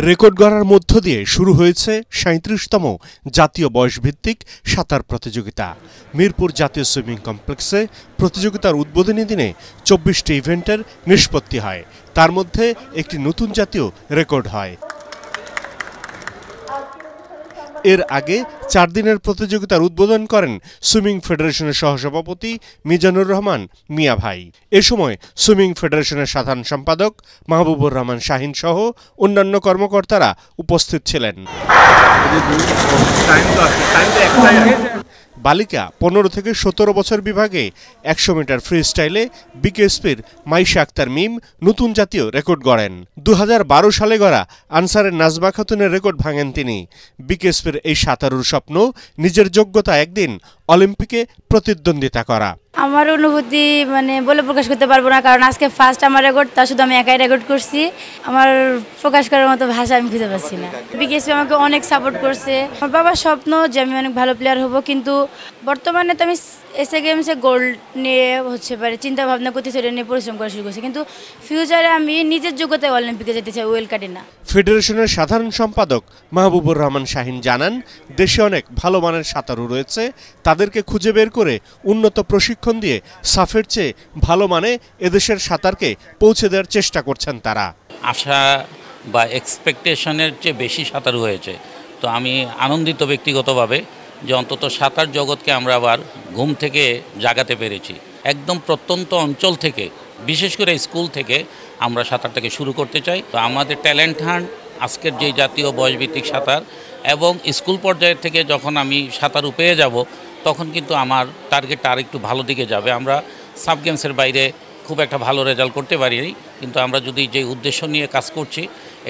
Record গড়ার মধ্য দিয়ে শুরু হয়েছে ৩৭তম জাতীয় বয়সভিত্তিক সাঁতার প্রতিযোগিতা। মিরপুর জাতীয় সুইমিং কমপ্লেক্সে প্রতিযোগিতার উদ্বোধনী দিনে ২৪টি ইভেন্টের নিষ্পত্তি হয়। তার মধ্যে একটি নতুন জাতীয় রেকর্ড হয়। এর আগে ৪ দিনের প্রতিযোগিতার উদ্বোধন করেন সুইমিং ফেডারেশনের সহসভাপতি মিজানুর রহমান মিয়া ভাই। এ সময় সুইমিং ফেডারেশনের সাধারণ সম্পাদক মাহবুবুর রহমান শাহিন সহ অন্যান্য কর্মকর্তারা উপস্থিত ছিলেন। বালিকা ১৫ থেকে ১৭ বছর বিভাগে ১০০ মিটার ফ্রি স্টাইলে বিকেএসপির মাইশা আক্তার মিম নতুন জাতীয় রেকর্ড গড়েন। ২০১২ সালে গড়া আনসারের নাজমা খাতুনের রেকর্ড ভাঙেন তিনি। বিকেএসপির এই সাঁতারুর স্বপ্ন নিজের যোগ্যতা একদিন অলিম্পিকে প্রতিদ্বন্দ্বিতা করা। আমার অনুভূতি বলে প্রকাশ করতে পারবো না, কারণ আজকে ফার্স্ট আমার রেকর্ড, তা শুধু আমি একাই রেকর্ড করছি। আমার প্রকাশ করার মতো ভাষা আমি খুঁজে পাচ্ছি না। বিকেএসপি আমাকে অনেক সাপোর্ট করছে। আমার বাবার স্বপ্ন যে আমি অনেক ভালো প্লেয়ার হব, কিন্তু বর্তমানে তো আমি এসএ গেমসে গোল্ড নিয়ে চিন্তা ভাবনা করতে সেটা নিয়ে পরিশ্রম করা শুরু করছি, কিন্তু ফিউচারে আমি নিজের যোগ্যতায় অলিম্পিকে যেতে চাই, ওয়েল কাটে না। ফেডারেশনের সাধারণ সম্পাদক মাহবুবুর রহমান শাহিন জানান, দেশে অনেক ভালো মানের সাঁতারু রয়েছে, তাদেরকে খুঁজে বের করে উন্নত প্রশিক্ষণ দিয়ে সাফের চেয়ে ভালো মানে এদেশের সাঁতারকে পৌঁছে দেওয়ার চেষ্টা করছেন তারা। আশা বা এক্সপেকটেশনের চেয়ে বেশি সাঁতারু হয়েছে। তো আমি আনন্দিত ব্যক্তিগতভাবে যে অন্তত সাঁতার জগৎকে আমরা আবার ঘুম থেকে জাগাতে পেরেছি। একদম প্রত্যন্ত অঞ্চল থেকে, বিশেষ করে স্কুল থেকে আমরা সাঁতারটাকে শুরু করতে চাই। তো আমাদের ট্যালেন্ট হান্ট, আজকের যে জাতীয় বয়সভিত্তিক সাঁতার এবং স্কুল পর্যায়ের থেকে যখন আমি সাঁতারু পেয়ে যাব, তখন কিন্তু আমার টার্গেটটা আর একটু ভালো দিকে যাবে। আমরা সাব গেমসের বাইরে খুব একটা ভালো রেজাল্ট করতে পারিনি, কিন্তু আমরা যদি যে উদ্দেশ্য নিয়ে কাজ করছি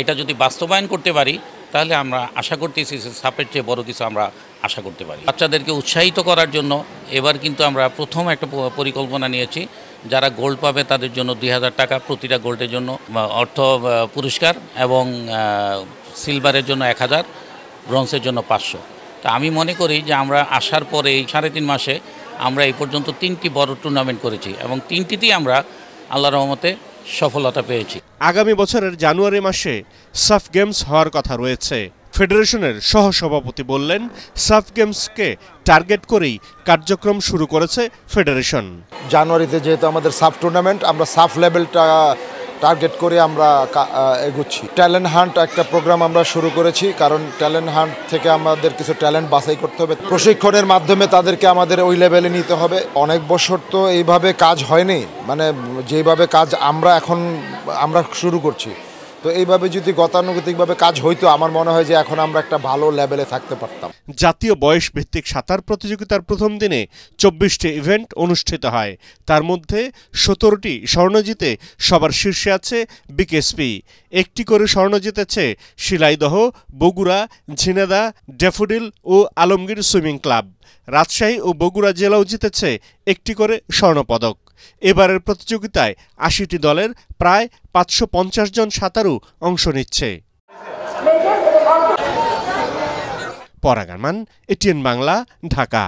এটা যদি বাস্তবায়ন করতে পারি, তাহলে আমরা আশা করতেছি সাপের চেয়ে বড় কিছু আমরা আশা করতে পারি। বাচ্চাদেরকে উৎসাহিত করার জন্য এবার কিন্তু আমরা প্রথম একটা পরিকল্পনা নিয়েছি, যারা গোল্ড পাবে তাদের জন্য ২০০০ টাকা প্রতিটা গোল্ডের জন্য অর্থ পুরস্কার, এবং সিলভারের জন্য ১০০০, ব্রোঞ্জের জন্য ৫০০। তা আমি মনে করি যে আমরা আসার পরে এই ৩.৫ মাসে আমরা এই পর্যন্ত ৩টি বড় টুর্নামেন্ট করেছি এবং ৩টিতেই আমরা আল্লাহর রহমতে সফলতা পেয়েছি। আগামী বছরের জানুয়ারি মাসে সাফ গেমস হওয়ার কথা রয়েছে। ফেডারেশনের সহসভাপতি বললেন, সাফ গেমসকে টার্গেট করেই কার্যক্রম শুরু করেছে ফেডারেশন। জানুয়ারিতে যেহেতু আমাদের সাফ টুর্নামেন্ট, আমরা সাফ লেভেলটা টার্গেট করে আমরা এগোচ্ছি। ট্যালেন্ট হান্ট একটা প্রোগ্রাম আমরা শুরু করেছি, কারণ ট্যালেন্ট হান্ট থেকে আমাদের কিছু ট্যালেন্ট বাছাই করতে হবে। প্রশিক্ষণের মাধ্যমে তাদেরকে আমাদের ওই লেভেলে নিতে হবে। অনেক বছর তো এইভাবে কাজ হয়নি, যেইভাবে কাজ আমরা শুরু করছি। তো এইভাবে যদি গতানুগতিকভাবে কাজ হইতো, আমার মনে হয় যে এখন আমরা একটা ভালো লেভেলে থাকতে পারতাম। জাতীয় বয়স ভিত্তিক সাঁতার প্রতিযোগিতার প্রথম দিনে ২৪টি ইভেন্ট অনুষ্ঠিত হয়। তার মধ্যে ১৭টি স্বর্ণ জিতে সবার শীর্ষে আছে বিকেএসপি। ১টি করে স্বর্ণ জিতেছে শিলাইদহ, বগুড়া, ঝিনেদা, ড্যাফোডিল ও আলমগীর সুইমিং ক্লাব। রাজশাহী ও বগুড়া জেলাও জিতেছে ১টি করে স্বর্ণপদক। এবারের প্রতিযোগিতায় ৮০টি দলের প্রায় ৫৫০ জন সাঁতারু অংশ নিচ্ছে। পরাগ আরমান, এটিএন বাংলা, ঢাকা।